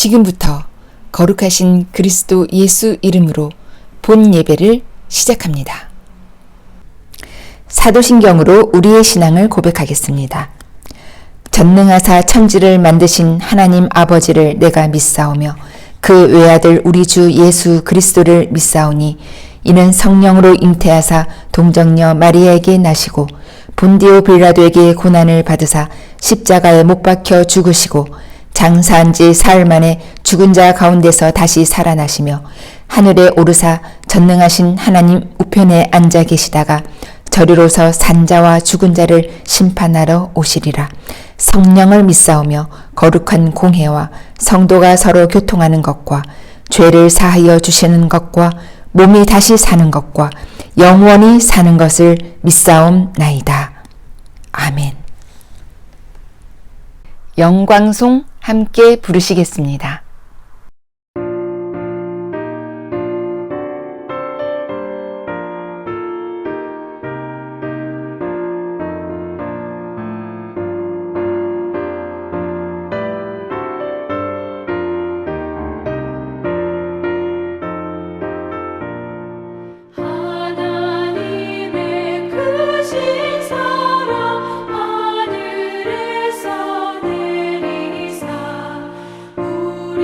지금부터 거룩하신 그리스도 예수 이름으로 본 예배를 시작합니다. 사도신경으로 우리의 신앙을 고백하겠습니다. 전능하사 천지를 만드신 하나님 아버지를 내가 믿사오며 그 외아들 우리 주 예수 그리스도를 믿사오니 이는 성령으로 잉태하사 동정녀 마리아에게 나시고 본디오 빌라도에게 고난을 받으사 십자가에 못 박혀 죽으시고 장사한 지 사흘 만에 죽은 자 가운데서 다시 살아나시며 하늘에 오르사 전능하신 하나님 우편에 앉아 계시다가 저리로서 산자와 죽은 자를 심판하러 오시리라. 성령을 믿사오며 거룩한 공회와 성도가 서로 교통하는 것과 죄를 사하여 주시는 것과 몸이 다시 사는 것과 영원히 사는 것을 믿사옵나이다. 아멘. 영광송 함께 부르시겠습니다. 우리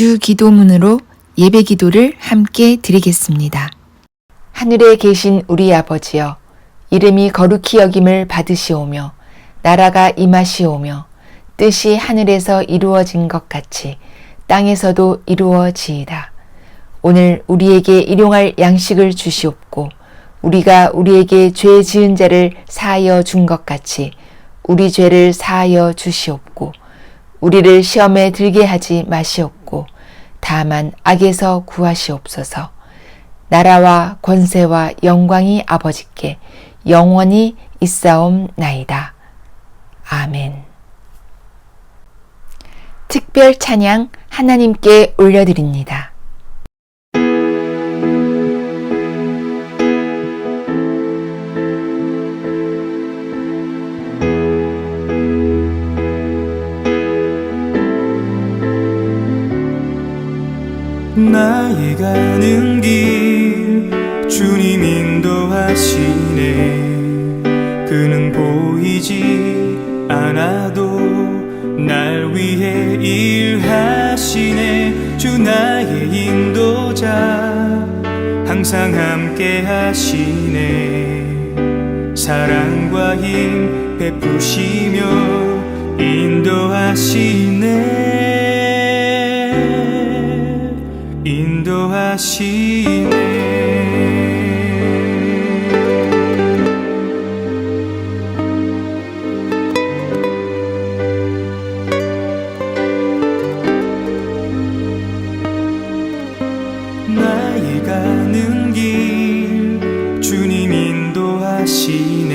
주 기도문으로 예배 기도를 함께 드리겠습니다. 하늘에 계신 우리 아버지여, 이름이 거룩히 여김을 받으시오며 나라가 임하시오며 뜻이 하늘에서 이루어진 것 같이 땅에서도 이루어지이다. 오늘 우리에게 일용할 양식을 주시옵고 우리가 우리에게 죄 지은 자를 사하여 준 것 같이 우리 죄를 사하여 주시옵고 우리를 시험에 들게 하지 마시옵고 다만 악에서 구하시옵소서. 나라와 권세와 영광이 아버지께 영원히 있사옵나이다. 아멘. 특별 찬양 하나님께 올려드립니다. 나의 가는 길 주님 인도하시네. 그는 보이지 않아도 날 위해 일하시네. 주 나의 인도자 항상 함께 하시네. 사랑과 힘 베푸시며 인도하시네. 나의 가는 길 주님 인도하시네.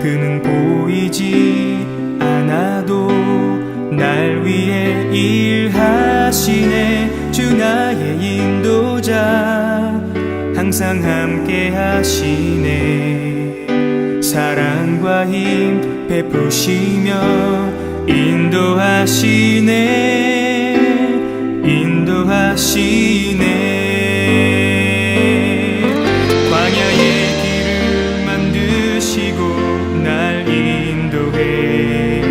그는 보이지 않아도 날 위해 일하시네. 주 나의 인도자 항상 함께 하시네. 사랑과 힘 베푸시며 인도하시네. 광야의 길을 만드시고 날 인도해.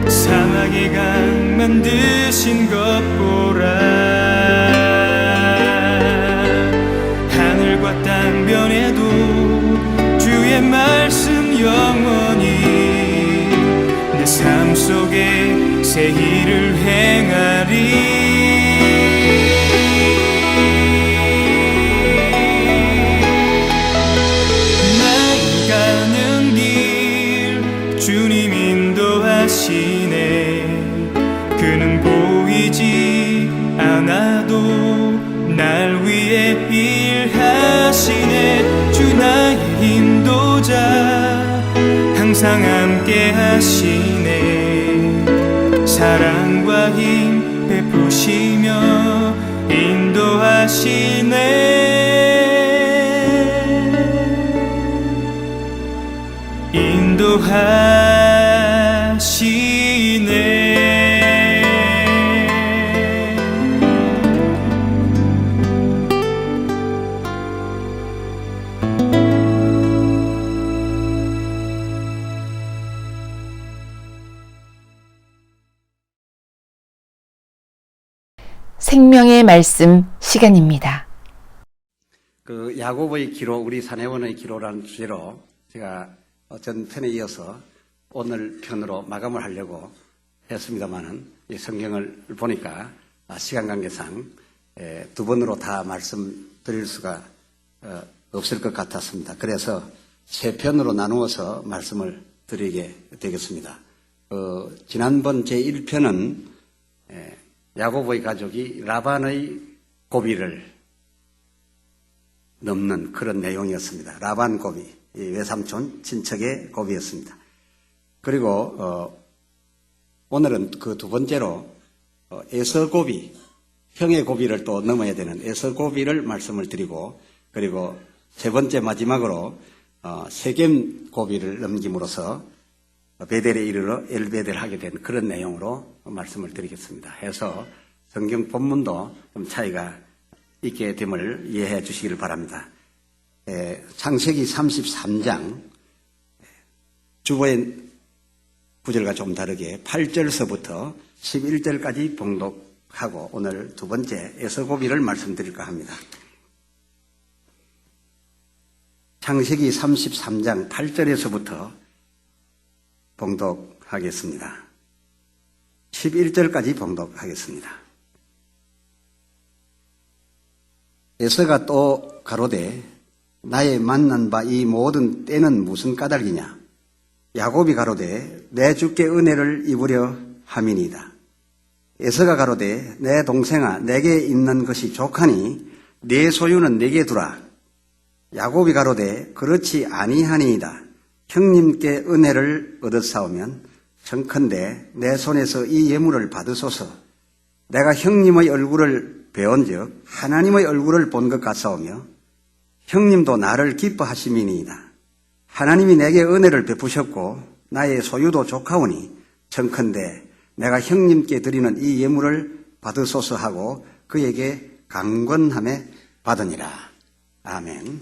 사막의 강 만드신 것 보라. 하늘과 땅 변해도 주의 말씀 영원히 내 삶 속에 새 일을 행하리. 나의 가는 길 주님 인도하시네. 그는 보이지 않아도 날 위해 일하시네. 주 나의 인도자 항상 함께 하시네. 사랑과 힘 베푸시며 인도하시네. 생명의 말씀 시간입니다. 그 야고보의 기로, 우리 사내원의 기로라는 주제로 제가 전 편에 이어서 오늘 편으로 마감을 하려고 했습니다만은 이 성경을 보니까 시간 관계상 두 번으로 다 말씀드릴 수가 없을 것 같았습니다. 그래서 세 편으로 나누어서 말씀을 드리게 되겠습니다. 지난번 제1편은 야고보의 가족이 라반의 고비를 넘는 그런 내용이었습니다. 라반 고비, 외삼촌 친척의 고비였습니다. 그리고 오늘은 그 두 번째로 에서 고비, 형의 고비를 또 넘어야 되는 에서 고비를 말씀을 드리고, 그리고 세 번째 마지막으로 세겜 고비를 넘김으로써 베델에 이르러 엘베델 하게 된 그런 내용으로 말씀을 드리겠습니다. 해서 성경 본문도 좀 차이가 있게 됨을 이해해 주시기를 바랍니다. 창세기 33장 주보의 구절과 좀 다르게 8절서부터 11절까지 봉독하고 오늘 두 번째 에서고비를 말씀드릴까 합니다. 창세기 33장 8절에서부터 봉독하겠습니다. 11절까지 봉독하겠습니다. 에서가 또 가로되 나의 만난 바 이 모든 때는 무슨 까닭이냐? 야곱이 가로되 내 주께 은혜를 입으려 함이니이다. 에서가 가로되 내 동생아 내게 있는 것이 족하니 네 소유는 내게 두라. 야곱이 가로되 그렇지 아니하니이다. 형님께 은혜를 얻었사오면 청컨대 내 손에서 이 예물을 받으소서. 내가 형님의 얼굴을 배운즉 하나님의 얼굴을 본 것 같사오며 형님도 나를 기뻐하심이니이다. 하나님이 내게 은혜를 베푸셨고 나의 소유도 족하오니 청컨대 내가 형님께 드리는 이 예물을 받으소서 하고 그에게 강권함에 받으니라. 아멘.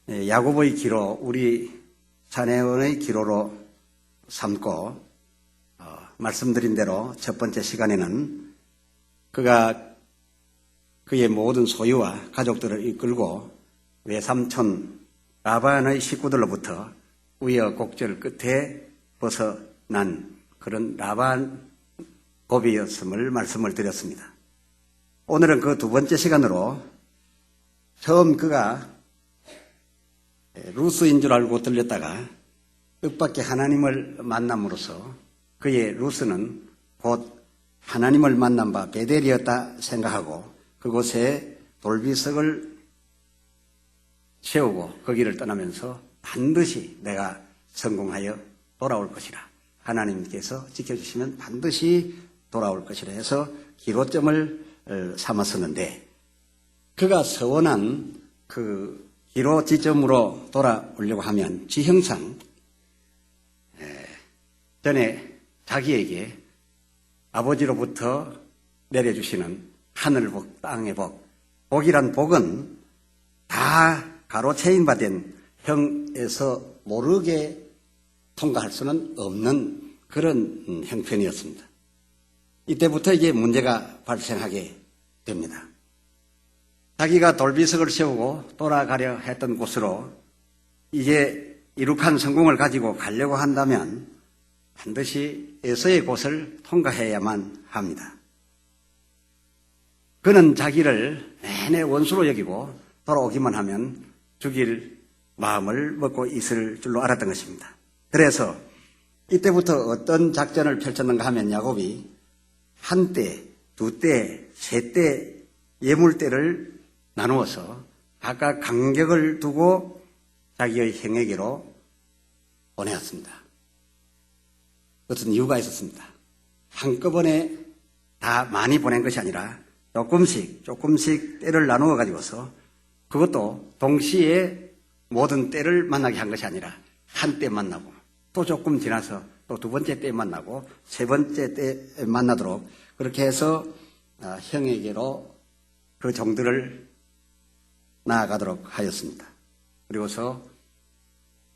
야곱의 기로 우리 자네원의 기로로 삼고 말씀드린 대로 첫 번째 시간에는 그가 그의 모든 소유와 가족들을 이끌고 외삼촌 라반의 식구들로부터 우여곡절 끝에 벗어난 그런 라반 고비였음을 말씀을 드렸습니다. 오늘은 그 두 번째 시간으로 처음 그가 루스인 줄 알고 들렸다가 뜻밖의 하나님을 만남으로써 그의 루스는 곧 하나님을 만난 바 베델이었다 생각하고 그곳에 돌비석을 세우고 거기를 떠나면서 반드시 내가 성공하여 돌아올 것이라. 하나님께서 지켜주시면 반드시 돌아올 것이라 해서 기로점을 삼았었는데 그가 서원한 그 기로 지점으로 돌아오려고 하면 지형상 전에 자기에게 아버지로부터 내려주시는 하늘복, 땅의 복, 복이란 복은 다 가로채인 바 된 형에서 모르게 통과할 수는 없는 그런 형편이었습니다. 이때부터 이게 문제가 발생하게 됩니다. 자기가 돌비석을 세우고 돌아가려 했던 곳으로 이제 이룩한 성공을 가지고 가려고 한다면 반드시 에서의 곳을 통과해야만 합니다. 그는 자기를 내내 원수로 여기고 돌아오기만 하면 죽일 마음을 먹고 있을 줄로 알았던 것입니다. 그래서 이때부터 어떤 작전을 펼쳤는가 하면 야곱이 한 때, 두 때, 세 때 예물대를 나누어서 각각 간격을 두고 자기의 형에게로 보내었습니다. 어떤 이유가 있었습니다. 한꺼번에 다 많이 보낸 것이 아니라 조금씩 때를 나누어 가지고서 그것도 동시에 모든 때를 만나게 한 것이 아니라 한 때 만나고 또 조금 지나서 또 두 번째 때 만나고 세 번째 때 만나도록 그렇게 해서 형에게로 그 종들을 나아가도록 하였습니다. 그리고서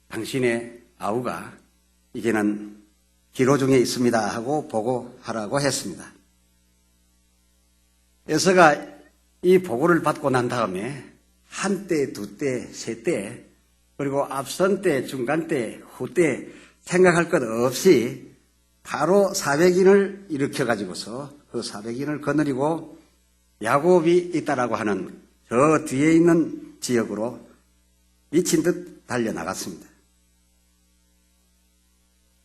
당신의 아우가 이제는 기로 중에 있습니다 하고 보고하라고 했습니다. 에서가 이 보고를 받고 난 다음에 한 때, 두 때, 세 때, 그리고 앞선 때, 중간 때, 후 때 생각할 것 없이 바로 400인을 일으켜가지고서 그 400인을 거느리고 야곱이 있다라고 하는 저 뒤에 있는 지역으로 미친 듯 달려나갔습니다.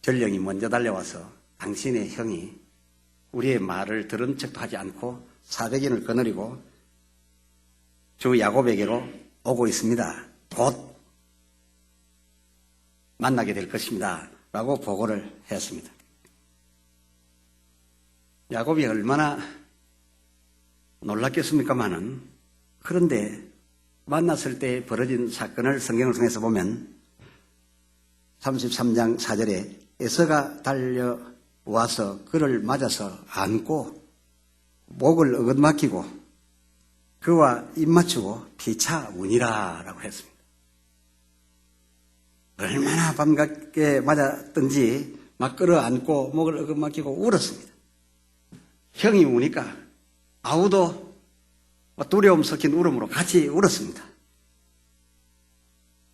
전령이 먼저 달려와서 당신의 형이 우리의 말을 들은 척도 하지 않고 400인을 거느리고 주 야곱에게로 오고 있습니다. 곧 만나게 될 것입니다. 라고 보고를 했습니다. 야곱이 얼마나 놀랐겠습니까마는 그런데 만났을 때 벌어진 사건을 성경을 통해서 보면 33장 4절에 에서가 달려와서 그를 맞아서 안고 목을 어긋막히고 그와 입맞추고 피차 우니라 라고 했습니다. 얼마나 반갑게 맞았던지 막 끌어안고 목을 어긋맞기고 울었습니다. 형이 우니까 아우도 두려움 섞인 울음으로 같이 울었습니다.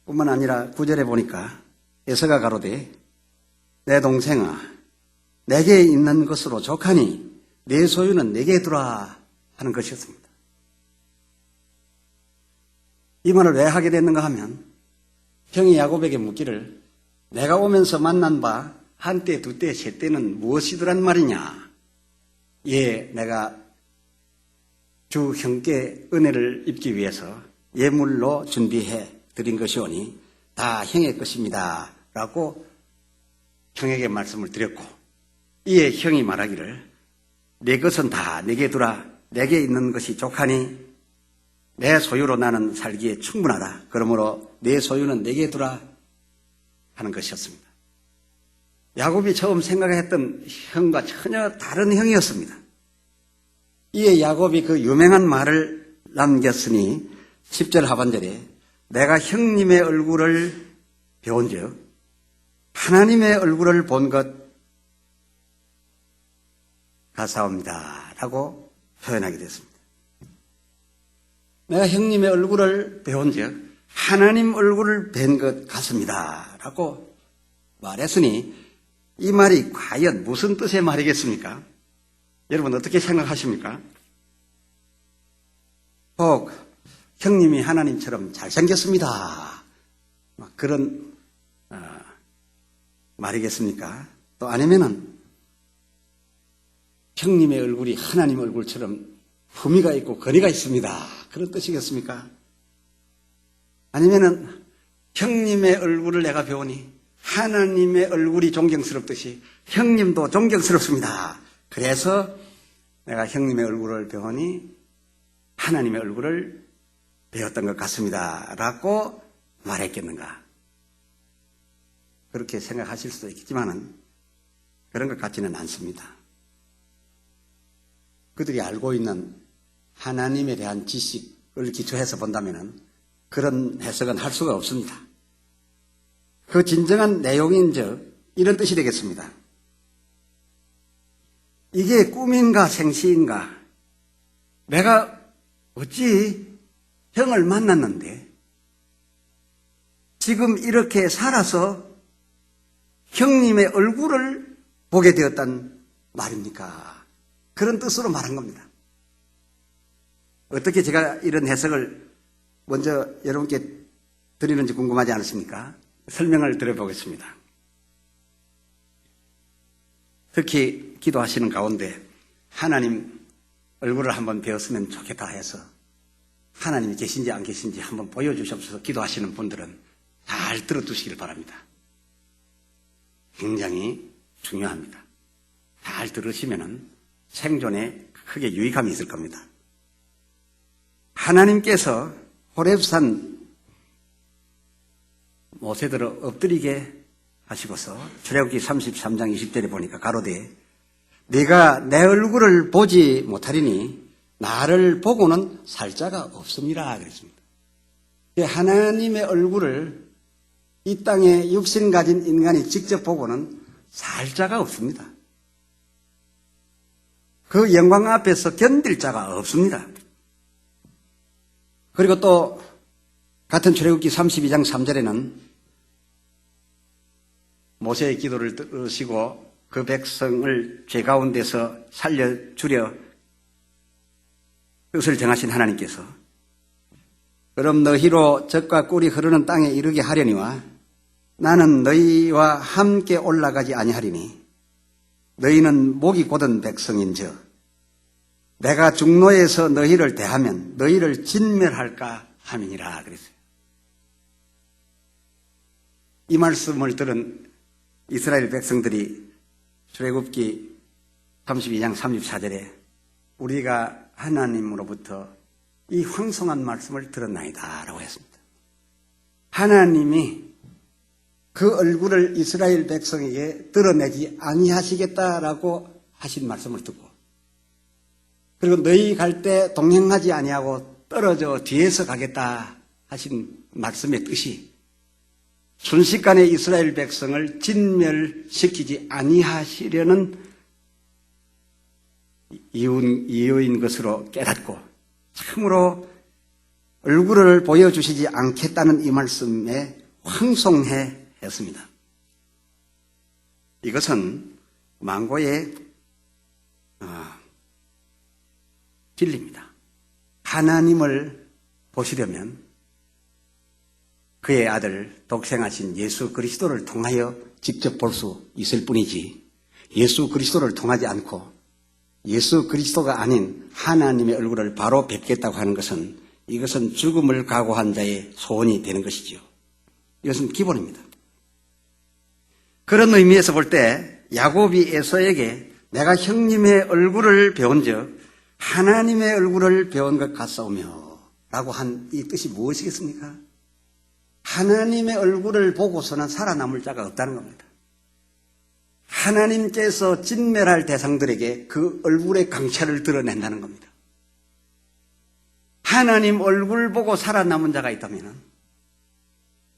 뿐만 아니라 9절에 보니까 에서가 가로되 내 동생아 내게 있는 것으로 족하니 내 소유는 내게 두라 하는 것이었습니다. 이 말을 왜 하게 됐는가 하면 형이 야곱에게 묻기를 내가 오면서 만난 바 한때 두때 세때는 무엇이더란 말이냐. 예, 내가 주 형께 은혜를 입기 위해서 예물로 준비해 드린 것이오니 다 형의 것입니다 라고 형에게 말씀을 드렸고, 이에 형이 말하기를 내 것은 다 내게 두라. 내게 있는 것이 족하니 내 소유로 나는 살기에 충분하다. 그러므로 내 소유는 내게 두라 하는 것이었습니다. 야곱이 처음 생각했던 형과 전혀 다른 형이었습니다. 이에 야곱이 그 유명한 말을 남겼으니 10절 하반절에 내가 형님의 얼굴을 배운즉 하나님의 얼굴을 본 것 같사옵니다 라고 표현하게 됐습니다. 내가 형님의 얼굴을 배운즉 하나님 얼굴을 뵌 것 같습니다 라고 말했으니 이 말이 과연 무슨 뜻의 말이겠습니까? 여러분 어떻게 생각하십니까? 혹 형님이 하나님처럼 잘생겼습니다 막 그런 말이겠습니까? 또 아니면은 형님의 얼굴이 하나님 얼굴처럼 품위가 있고 거리가 있습니다 그런 뜻이겠습니까? 아니면은 형님의 얼굴을 내가 배우니 하나님의 얼굴이 존경스럽듯이 형님도 존경스럽습니다. 그래서 내가 형님의 얼굴을 배우니 하나님의 얼굴을 배웠던 것 같습니다 라고 말했겠는가? 그렇게 생각하실 수도 있겠지만은 그런 것 같지는 않습니다. 그들이 알고 있는 하나님에 대한 지식을 기초해서 본다면은 그런 해석은 할 수가 없습니다. 그 진정한 내용인즉 이런 뜻이 되겠습니다. 이게 꿈인가 생시인가? 내가 어찌 형을 만났는데 지금 이렇게 살아서 형님의 얼굴을 보게 되었단 말입니까? 그런 뜻으로 말한 겁니다. 어떻게 제가 이런 해석을 먼저 여러분께 드리는지 궁금하지 않으십니까? 설명을 드려보겠습니다. 특히 기도하시는 가운데 하나님 얼굴을 한번 배웠으면 좋겠다 해서 하나님이 계신지 안 계신지 한번 보여주시옵소서 기도하시는 분들은 잘 들어두시길 바랍니다. 굉장히 중요합니다. 잘 들으시면은 생존에 크게 유익함이 있을 겁니다. 하나님께서 호렙산 모세들을 엎드리게 하시고서 출애굽기 33장 20절에 보니까 가로되 네가 내 얼굴을 보지 못하리니 나를 보고는 살 자가 없습니다 그랬습니다. 하나님의 얼굴을 이 땅에 육신 가진 인간이 직접 보고는 살 자가 없습니다. 그 영광 앞에서 견딜 자가 없습니다. 그리고 또 같은 출애굽기 32장 3절에는 모세의 기도를 들으시고 그 백성을 죄 가운데서 살려주려 뜻을 정하신 하나님께서 그럼 너희로 젖과 꿀이 흐르는 땅에 이르게 하려니와 나는 너희와 함께 올라가지 아니하리니 너희는 목이 곧은 백성인즉 내가 중노에서 너희를 대하면 너희를 진멸할까 함이니라 그랬어요. 이 말씀을 들은 이스라엘 백성들이 출애굽기 32장 34절에 우리가 하나님으로부터 이 황송한 말씀을 들었나이다 라고 했습니다. 하나님이 그 얼굴을 이스라엘 백성에게 드러내지 아니하시겠다라고 하신 말씀을 듣고 그리고 너희 갈 때 동행하지 아니하고 떨어져 뒤에서 가겠다 하신 말씀의 뜻이 순식간에 이스라엘 백성을 진멸시키지 아니하시려는 이유인 것으로 깨닫고 참으로 얼굴을 보여주시지 않겠다는 이 말씀에 황송해 했습니다. 이것은 망고의 진리입니다. 하나님을 보시려면 그의 아들 독생하신 예수 그리스도를 통하여 직접 볼 수 있을 뿐이지 예수 그리스도를 통하지 않고 예수 그리스도가 아닌 하나님의 얼굴을 바로 뵙겠다고 하는 것은 이것은 죽음을 각오한 자의 소원이 되는 것이지요. 이것은 기본입니다. 그런 의미에서 볼 때 야곱이 에서에게 내가 형님의 얼굴을 배운 즉 하나님의 얼굴을 배운 것 같사오며 라고 한 이 뜻이 무엇이겠습니까? 하나님의 얼굴을 보고서는 살아남을 자가 없다는 겁니다. 하나님께서 진멸할 대상들에게 그 얼굴의 강체를 드러낸다는 겁니다. 하나님 얼굴 보고 살아남은 자가 있다면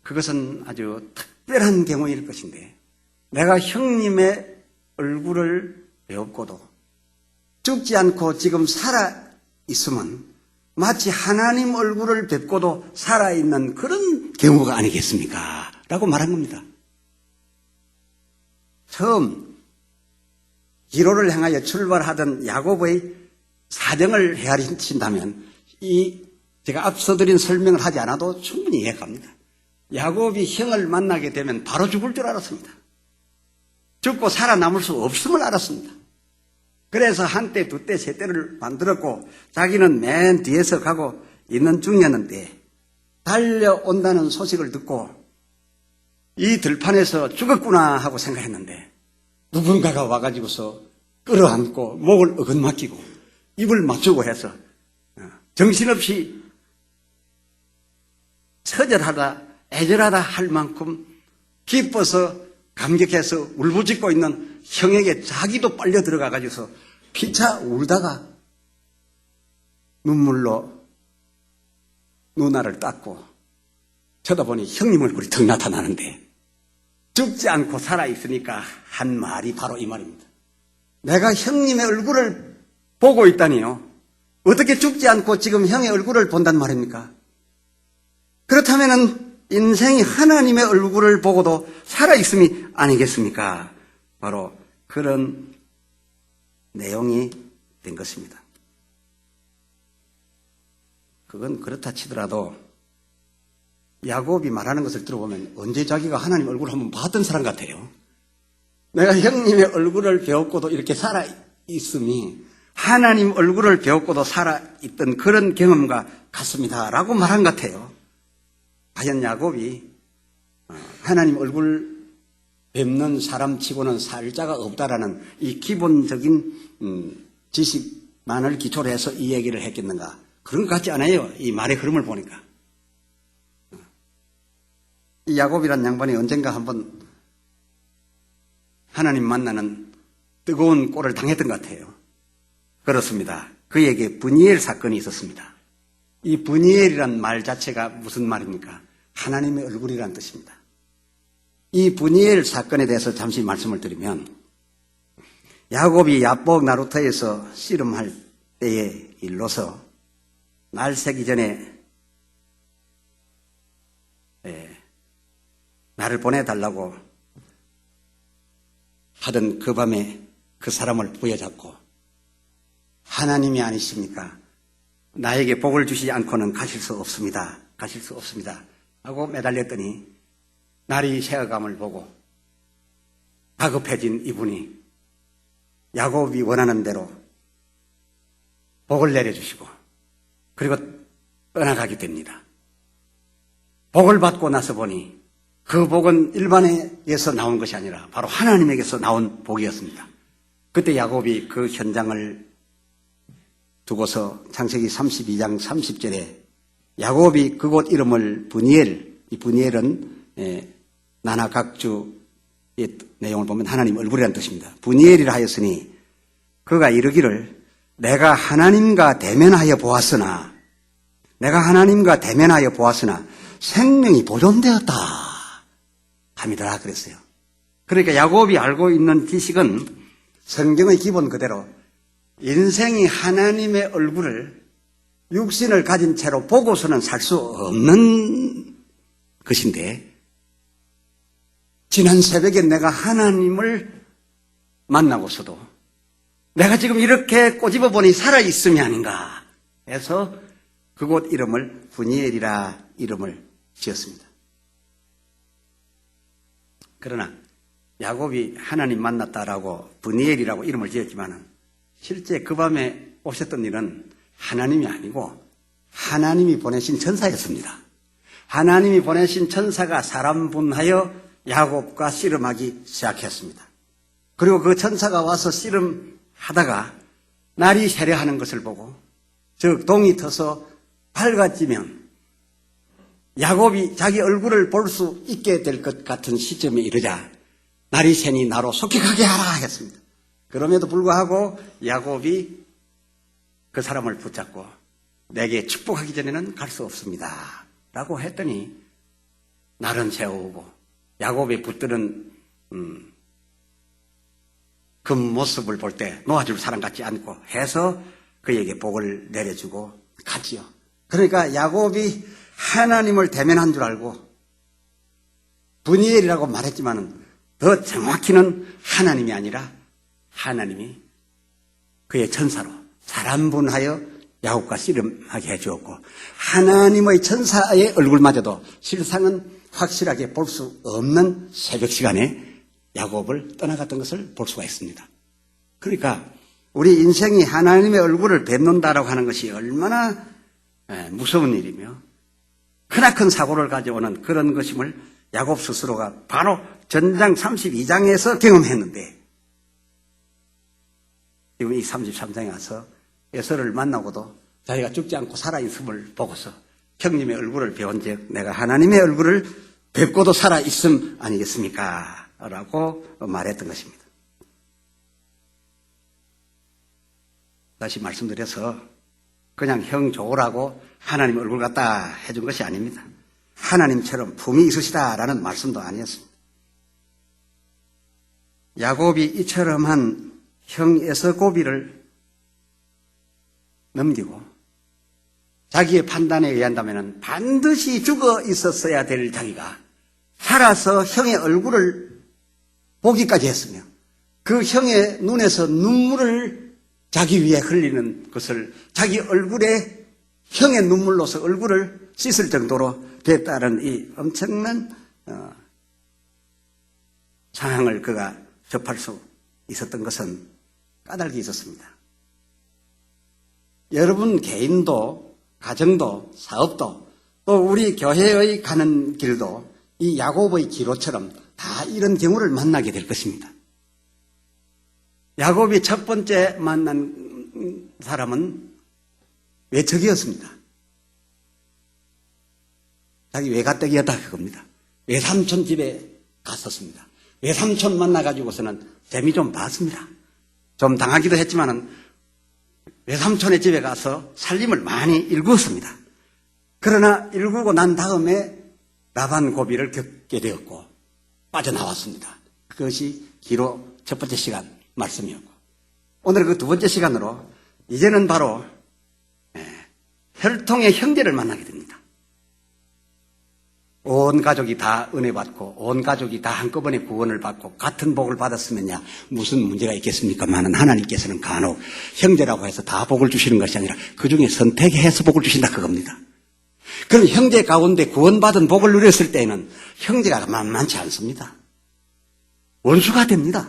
그것은 아주 특별한 경우일 것인데 내가 형님의 얼굴을 배웠고도 죽지 않고 지금 살아있으면 마치 하나님 얼굴을 뵙고도 살아있는 그런 경우가 아니겠습니까? 라고 말한 겁니다. 처음 기로를 향하여 출발하던 야곱의 사정을 헤아리신다면 제가 앞서 드린 설명을 하지 않아도 충분히 이해갑니다. 야곱이 형을 만나게 되면 바로 죽을 줄 알았습니다. 죽고 살아남을 수 없음을 알았습니다. 그래서 한때, 두때, 세때를 만들었고 자기는 맨 뒤에서 가고 있는 중이었는데 달려온다는 소식을 듣고 이 들판에서 죽었구나 하고 생각했는데 누군가가 와가지고서 끌어안고 목을 어긋맞기고 입을 맞추고 해서 정신없이 처절하다 애절하다 할 만큼 기뻐서 감격해서 울부짖고 있는 형에게 자기도 빨려 들어가가지고서 피차 울다가 눈물로 누나를 닦고 쳐다보니 형님 얼굴이 턱 나타나는데 죽지 않고 살아있으니까 한 말이 바로 이 말입니다. 내가 형님의 얼굴을 보고 있다니요. 어떻게 죽지 않고 지금 형의 얼굴을 본단 말입니까? 그렇다면은 인생이 하나님의 얼굴을 보고도 살아있음이 아니겠습니까? 바로 그런 내용이 된 것입니다. 그건 그렇다 치더라도 야곱이 말하는 것을 들어보면 언제 자기가 하나님 얼굴을 한번 봤던 사람 같아요. 내가 형님의 얼굴을 배웠고도 이렇게 살아있음이 하나님 얼굴을 배웠고도 살아있던 그런 경험과 같습니다. 라고 말한 것 같아요. 과연 야곱이 하나님 얼굴 뵙는 사람치고는 살 자가 없다라는 이 기본적인 지식만을 기초로 해서 이 얘기를 했겠는가? 그런 것 같지 않아요. 이 말의 흐름을 보니까. 이 야곱이란 양반이 언젠가 한번 하나님 만나는 뜨거운 꼴을 당했던 것 같아요. 그렇습니다. 그에게 브니엘 사건이 있었습니다. 이 브니엘이란 말 자체가 무슨 말입니까? 하나님의 얼굴이란 뜻입니다. 이 브니엘 사건에 대해서 잠시 말씀을 드리면 야곱이 야복 나루터에서 씨름할 때의 일로서 날 새기 전에 나를 보내달라고 하던 그 밤에 그 사람을 부여잡고 하나님이 아니십니까? 나에게 복을 주시지 않고는 가실 수 없습니다. 가실 수 없습니다. 하고 매달렸더니 날이 새어감을 보고 다급해진 이분이 야곱이 원하는 대로 복을 내려주시고 그리고 떠나가게 됩니다. 복을 받고 나서 보니 그 복은 일반에서 나온 것이 아니라 바로 하나님에게서 나온 복이었습니다. 그때 야곱이 그 현장을 두고서 창세기 32장 30절에 야곱이 그곳 이름을 브니엘, 이 브니엘은 나나각주의 내용을 보면 하나님 얼굴이라는 뜻입니다. 브니엘이라 하였으니 그가 이르기를 내가 하나님과 대면하여 보았으나 생명이 보존되었다. 3이더라 그랬어요. 그러니까 야곱이 알고 있는 지식은 성경의 기본 그대로 인생이 하나님의 얼굴을 육신을 가진 채로 보고서는 살 수 없는 것인데, 지난 새벽에 내가 하나님을 만나고서도 내가 지금 이렇게 꼬집어 보니 살아있음이 아닌가 해서 그곳 이름을 브니엘이라 이름을 지었습니다. 그러나 야곱이 하나님 만났다라고 브니엘이라고 이름을 지었지만 실제 그 밤에 오셨던 일은 하나님이 아니고 하나님이 보내신 천사였습니다. 하나님이 보내신 천사가 사람 분하여 야곱과 씨름하기 시작했습니다. 그리고 그 천사가 와서 씨름하다가 날이 세려하는 것을 보고, 즉 동이 터서 밝아지면 야곱이 자기 얼굴을 볼 수 있게 될 것 같은 시점에 이르자 날이 새니 나로 속히 하라 했습니다. 그럼에도 불구하고 야곱이 그 사람을 붙잡고 내게 축복하기 전에는 갈 수 없습니다 라고 했더니 날은 새어오고 야곱이 붙드는 그 모습을 볼 때 놓아줄 사람 같지 않고 해서 그에게 복을 내려주고 갔지요. 그러니까 야곱이 하나님을 대면한 줄 알고 브니엘이라고 말했지만은 더 정확히는 하나님이 아니라 하나님이 그의 천사로 사람분하여 야곱과 씨름하게 해주었고, 하나님의 천사의 얼굴마저도 실상은 확실하게 볼 수 없는 새벽 시간에 야곱을 떠나갔던 것을 볼 수가 있습니다. 그러니까 우리 인생이 하나님의 얼굴을 뵙는다라고 하는 것이 얼마나 무서운 일이며 크나큰 사고를 가져오는 그런 것임을 야곱 스스로가 바로 전장 32장에서 경험했는데, 지금 이 33장에 와서 에서를 만나고도 자기가 죽지 않고 살아있음을 보고서 형님의 얼굴을 배운 즉 내가 하나님의 얼굴을 뵙고도 살아있음 아니겠습니까? 라고 말했던 것입니다. 다시 말씀드려서 그냥 형 좋으라고 하나님 얼굴 갖다 해준 것이 아닙니다. 하나님처럼 품이 있으시다라는 말씀도 아니었습니다. 야곱이 이처럼 한 형 에서고비를 넘기고 자기의 판단에 의한다면 반드시 죽어 있었어야 될 자기가 살아서 형의 얼굴을 보기까지 했으며 그 형의 눈에서 눈물을 자기 위에 흘리는 것을 자기 얼굴에 형의 눈물로서 얼굴을 씻을 정도로 됐다는 이 엄청난 상황을 그가 접할 수 있었던 것은 까닭이 있었습니다. 여러분 개인도 가정도 사업도 또 우리 교회의 가는 길도 이 야곱의 기로처럼 다 이런 경우를 만나게 될 것입니다. 야곱이 첫 번째 만난 사람은 외척이었습니다. 자기 외가댁이었다 그겁니다. 외삼촌 집에 갔었습니다. 외삼촌 만나가지고서는 재미 좀 봤습니다. 좀 당하기도 했지만은 외삼촌의 집에 가서 살림을 많이 일구었습니다. 그러나 일구고 난 다음에 라반 고비를 겪게 되었고 빠져나왔습니다. 그것이 기로 첫 번째 시간 말씀이었고, 오늘 그 두 번째 시간으로 이제는 바로 혈통의 형제를 만나게 됩니다. 온 가족이 다 은혜 받고 온 가족이 다 한꺼번에 구원을 받고 같은 복을 받았으면야 무슨 문제가 있겠습니까만은 하나님께서는 간혹 형제라고 해서 다 복을 주시는 것이 아니라 그 중에 선택해서 복을 주신다 그겁니다. 그럼 형제 가운데 구원받은 복을 누렸을 때에는 형제가 만만치 않습니다. 원수가 됩니다.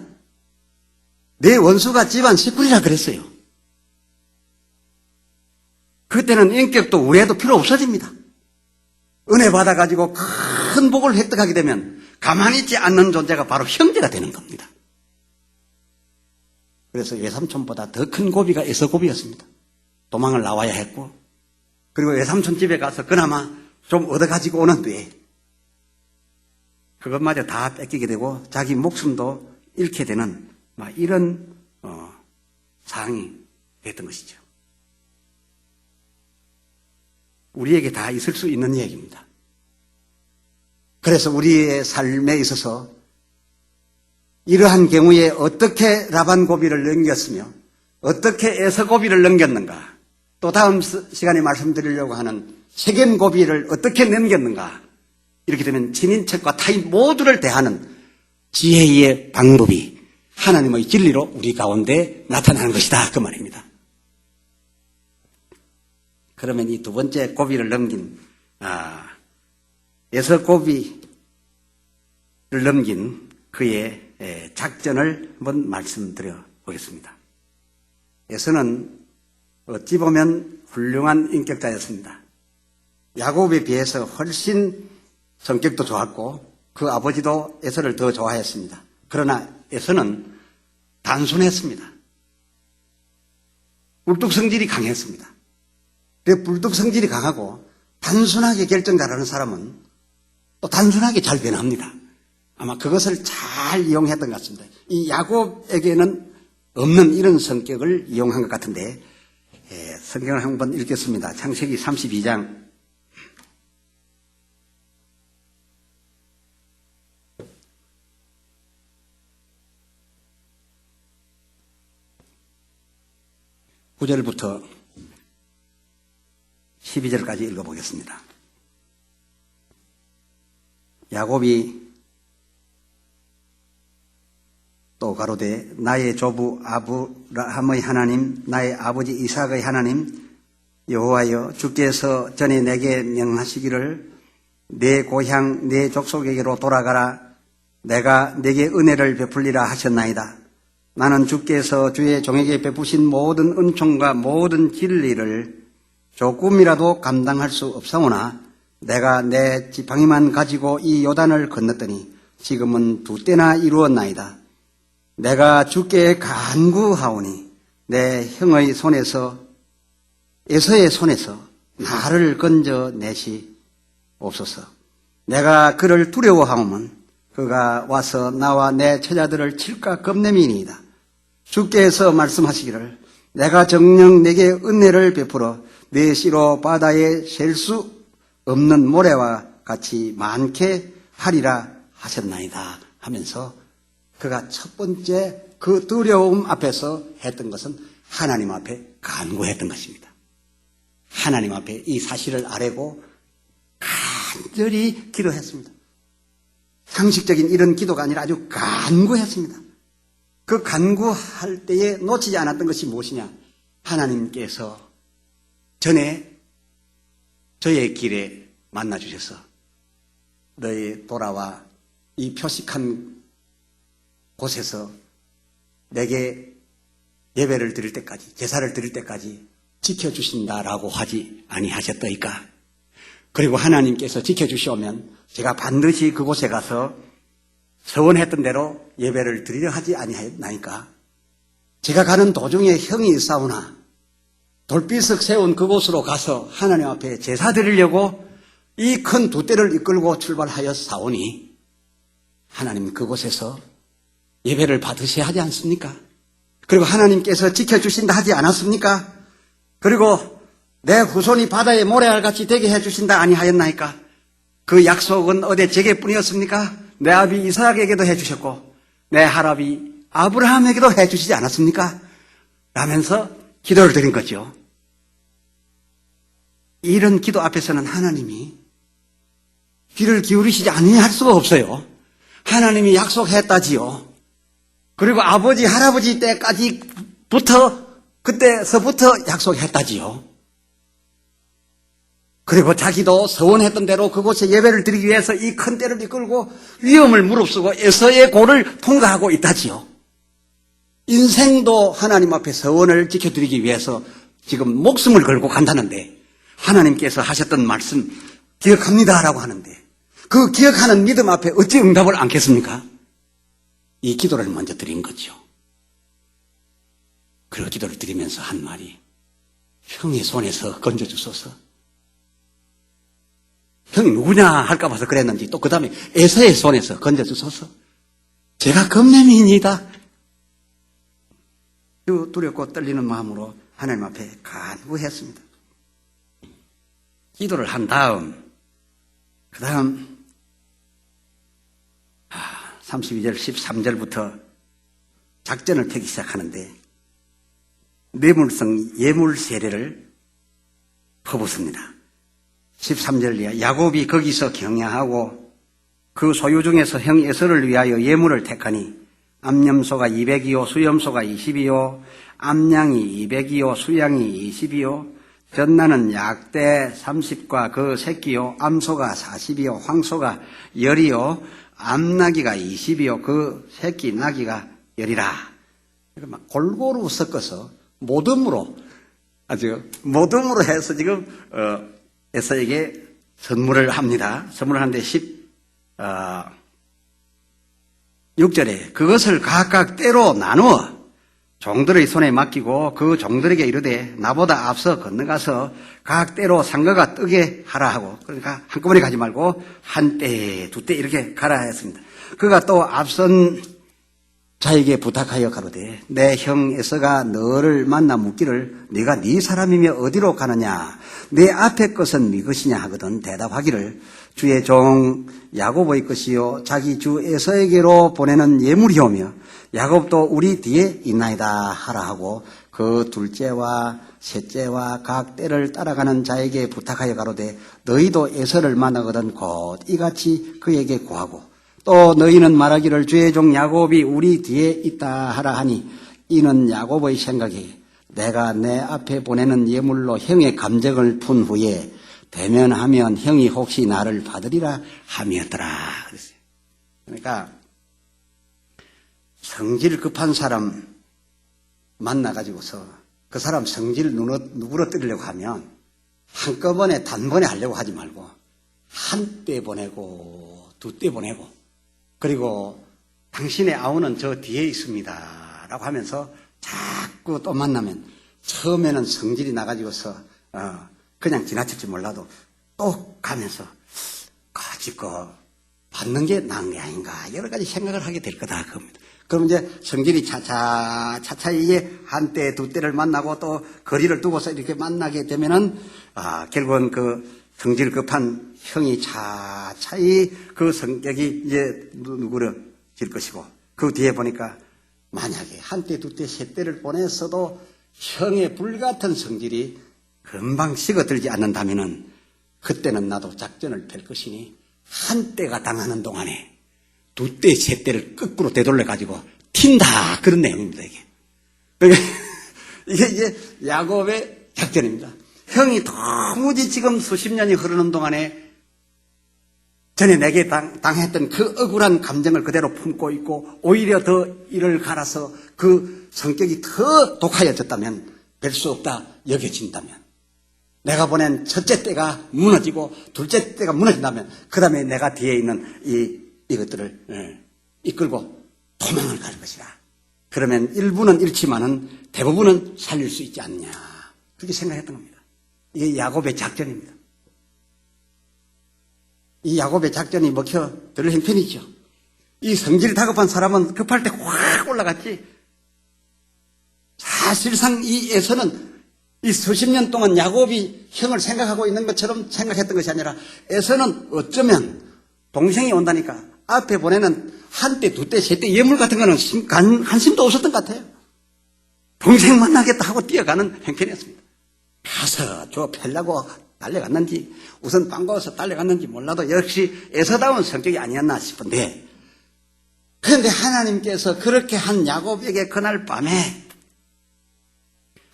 내 원수가 집안 식구리라 그랬어요. 그때는 인격도 우애도 필요 없어집니다. 은혜 받아가지고 큰 복을 획득하게 되면 가만히 있지 않는 존재가 바로 형제가 되는 겁니다. 그래서 외삼촌보다 더 큰 고비가 에서고비였습니다. 도망을 나와야 했고, 그리고 외삼촌 집에 가서 그나마 좀 얻어가지고 오는 뒤에 그것마저 다 뺏기게 되고 자기 목숨도 잃게 되는 이런 상황이 됐던 것이죠. 우리에게 다 있을 수 있는 얘기입니다. 그래서 우리의 삶에 있어서 이러한 경우에 어떻게 라반 고비를 넘겼으며 어떻게 에서 고비를 넘겼는가, 또 다음 시간에 말씀드리려고 하는 세겜 고비를 어떻게 넘겼는가, 이렇게 되면 친인척과 타인 모두를 대하는 지혜의 방법이 하나님의 진리로 우리 가운데 나타나는 것이다, 그 말입니다. 그러면 이 두 번째 고비를 넘긴 에서 고비를 넘긴 그의 작전을 한번 말씀드려 보겠습니다. 에서는 어찌 보면 훌륭한 인격자였습니다. 야곱에 비해서 훨씬 성격도 좋았고 그 아버지도 에서를 더 좋아했습니다. 그러나 에서는 단순했습니다. 불뚝성질이 강했습니다. 불뚝성질이 강하고 단순하게 결정 잘하는 사람은 또 단순하게 잘 변합니다. 아마 그것을 잘 이용했던 것 같습니다. 이 야곱에게는 없는 이런 성격을 이용한 것 같은데, 성경을 한번 읽겠습니다. 창세기 32장 9절부터 12절까지 읽어보겠습니다. 야곱이 또 가로되 나의 조부 아브라함의 하나님, 나의 아버지 이삭의 하나님 여호와여, 주께서 전에 내게 명하시기를 내 고향 내 족속에게로 돌아가라, 내가 내게 은혜를 베풀리라 하셨나이다. 나는 주께서 주의 종에게 베푸신 모든 은총과 모든 진리를 조금이라도 감당할 수 없사오나 내가 내 지팡이만 가지고 이 요단을 건넜더니 지금은 2때나 이루었나이다. 내가 주께 간구하오니 내 형의 손에서 에서의 손에서 나를 건져내시옵소서. 내가 그를 두려워하오면 그가 와서 나와 내 처자들을 칠까 겁냄이니이다. 주께서 말씀하시기를 내가 정녕 내게 은혜를 베풀어 내 씨로 바다에 셀 수 없는 모래와 같이 많게 하리라 하셨나이다 하면서 그가 첫 번째 그 두려움 앞에서 했던 것은 하나님 앞에 간구했던 것입니다. 하나님 앞에 이 사실을 아뢰고 간절히 기도했습니다. 상식적인 이런 기도가 아니라 아주 간구했습니다. 그 간구할 때에 놓치지 않았던 것이 무엇이냐? 하나님께서 전에 저의 길에 만나 주셔서 너희 돌아와 이 표식한 곳에서 내게 예배를 드릴 때까지, 제사를 드릴 때까지 지켜주신다라고 하지 아니하셨더이까? 그리고 하나님께서 지켜주시오면 제가 반드시 그곳에 가서 서원했던 대로 예배를 드리려 하지 아니하였나이까? 제가 가는 도중에 형이 있사오나 돌비석 세운 그곳으로 가서 하나님 앞에 제사 드리려고 이 큰 2대를 이끌고 출발하여 사오니 하나님 그곳에서 예배를 받으셔야 하지 않습니까? 그리고 하나님께서 지켜주신다 하지 않았습니까? 그리고 내 후손이 바다의 모래알같이 되게 해주신다 아니하였나이까? 그 약속은 어디 제게뿐이었습니까? 내 아비 이삭에게도 해주셨고 내 할아비 아브라함에게도 해주시지 않았습니까? 라면서 기도를 드린 거죠. 이런 기도 앞에서는 하나님이 귀를 기울이시지 아니할 수가 없어요. 하나님이 약속했다지요. 그리고 아버지 할아버지 그때서부터 약속했다지요. 그리고 자기도 서원했던 대로 그곳에 예배를 드리기 위해서 이 큰 떼를 이끌고 위험을 무릅쓰고 에서의 고를 통과하고 있다지요. 인생도 하나님 앞에 서원을 지켜드리기 위해서 지금 목숨을 걸고 간다는데 하나님께서 하셨던 말씀 기억합니다라고 하는데 그 기억하는 믿음 앞에 어찌 응답을 않겠습니까? 이 기도를 먼저 드린 거죠. 그리고 기도를 드리면서 한 말이 형의 손에서 건져주소서. 형이 누구냐 할까 봐서 그랬는지 또 그 다음에 에서의 손에서 건져주소서. 제가 겁냄이니이다. 두렵고 떨리는 마음으로 하나님 앞에 간구했습니다. 기도를 한 다음 그 다음 32절, 13절부터 작전을 펴기 시작하는데 뇌물성 예물 세례를 퍼붓습니다. 13절 야곱이 거기서 경야하고 그 소유 중에서 형 에서를 위하여 예물을 택하니 암염소가 200이요 수염소가 20이요 암양이 200이요 수양이 20이요 전나는 약대 30과 그 새끼요 암소가 40이요 황소가 10이요 암나기가 20이요 그 새끼 나기가 10이라. 막 골고루 섞어서 모듬으로 해서 지금 에서에게 선물을 합니다. 선물을 하는데 6절에 그것을 각각 때로 나누어 종들의 손에 맡기고 그 종들에게 이르되 나보다 앞서 건너가서 각 때로 상거가 뜨게 하라 하고, 그러니까 한꺼번에 가지 말고 한 때, 두 때 이렇게 가라 했습니다. 그가 또 앞선 자에게 부탁하여 가로되 내 형 에서가 너를 만나 묻기를 네가 네 사람이며 어디로 가느냐 내 앞에 것은 네 것이냐 하거든 대답하기를 주의 종 야곱의 것이요 자기 주 에서에게로 보내는 예물이오며 야곱도 우리 뒤에 있나이다 하라 하고 그 둘째와 셋째와 각 때를 따라가는 자에게 부탁하여 가로되 너희도 에서를 만나거든 곧 이같이 그에게 구하고 또 너희는 말하기를 주의 종 야곱이 우리 뒤에 있다 하라 하니 이는 야곱의 생각이 내가 내 앞에 보내는 예물로 형의 감정을 푼 후에 대면하면 형이 혹시 나를 받으리라 함이었더라. 그러니까 성질 급한 사람 만나가지고서 그 사람 성질 누그러뜨리려고 하면 한꺼번에 단번에 하려고 하지 말고 한 때 보내고 두 때 보내고 그리고 당신의 아우는 저 뒤에 있습니다 라고 하면서 자꾸 또 만나면 처음에는 성질이 나가지고서 그냥 지나칠지 몰라도 또 가면서 지껏 받는 게 나은 게 아닌가 여러 가지 생각을 하게 될 거다 그겁니다. 그럼 이제 성질이 차차히 이게 한 때, 두 때를 만나고 또 거리를 두고서 이렇게 만나게 되면은, 결국은 그 성질 급한 형이 차차히 그 성격이 이제 누그러질 것이고, 그 뒤에 보니까 만약에 한 때, 두 때, 세 때를 보냈어도 형의 불같은 성질이 금방 식어들지 않는다면은 그때는 나도 작전을 펼 것이니 한 때가 당하는 동안에 두 때, 세 때를 거꾸로 되돌려가지고 튄다. 그런 내용입니다, 이게. 이게 이제 야곱의 작전입니다. 형이 도무지 지금 수십 년이 흐르는 동안에 전에 내게 당했던 그 억울한 감정을 그대로 품고 있고 오히려 더 이를 갈아서 그 성격이 더 독하여졌다면 별 수 없다 여겨진다면 내가 보낸 첫째 때가 무너지고 둘째 때가 무너진다면 그 다음에 내가 뒤에 있는 이것들을 이끌고 도망을 갈 것이다. 그러면 일부는 잃지만은 대부분은 살릴 수 있지 않냐. 그렇게 생각했던 겁니다. 이게 야곱의 작전입니다. 이 야곱의 작전이 먹혀들 형편이죠. 이 성질이 다급한 사람은 급할 때 확 올라갔지. 사실상 이 에서는 이 수십 년 동안 야곱이 형을 생각하고 있는 것처럼 생각했던 것이 아니라 에서는 어쩌면 동생이 온다니까 앞에 보내는 한 때, 두 때, 세 때 예물 같은 거는 관심도 없었던 것 같아요. 동생 만나겠다 하고 뛰어가는 형편이었습니다. 가서 저 펠라고 달려갔는지 우선 반가워서 달려갔는지 몰라도 역시 에서다운 성격이 아니었나 싶은데 그런데 하나님께서 그렇게 한 야곱에게 그날 밤에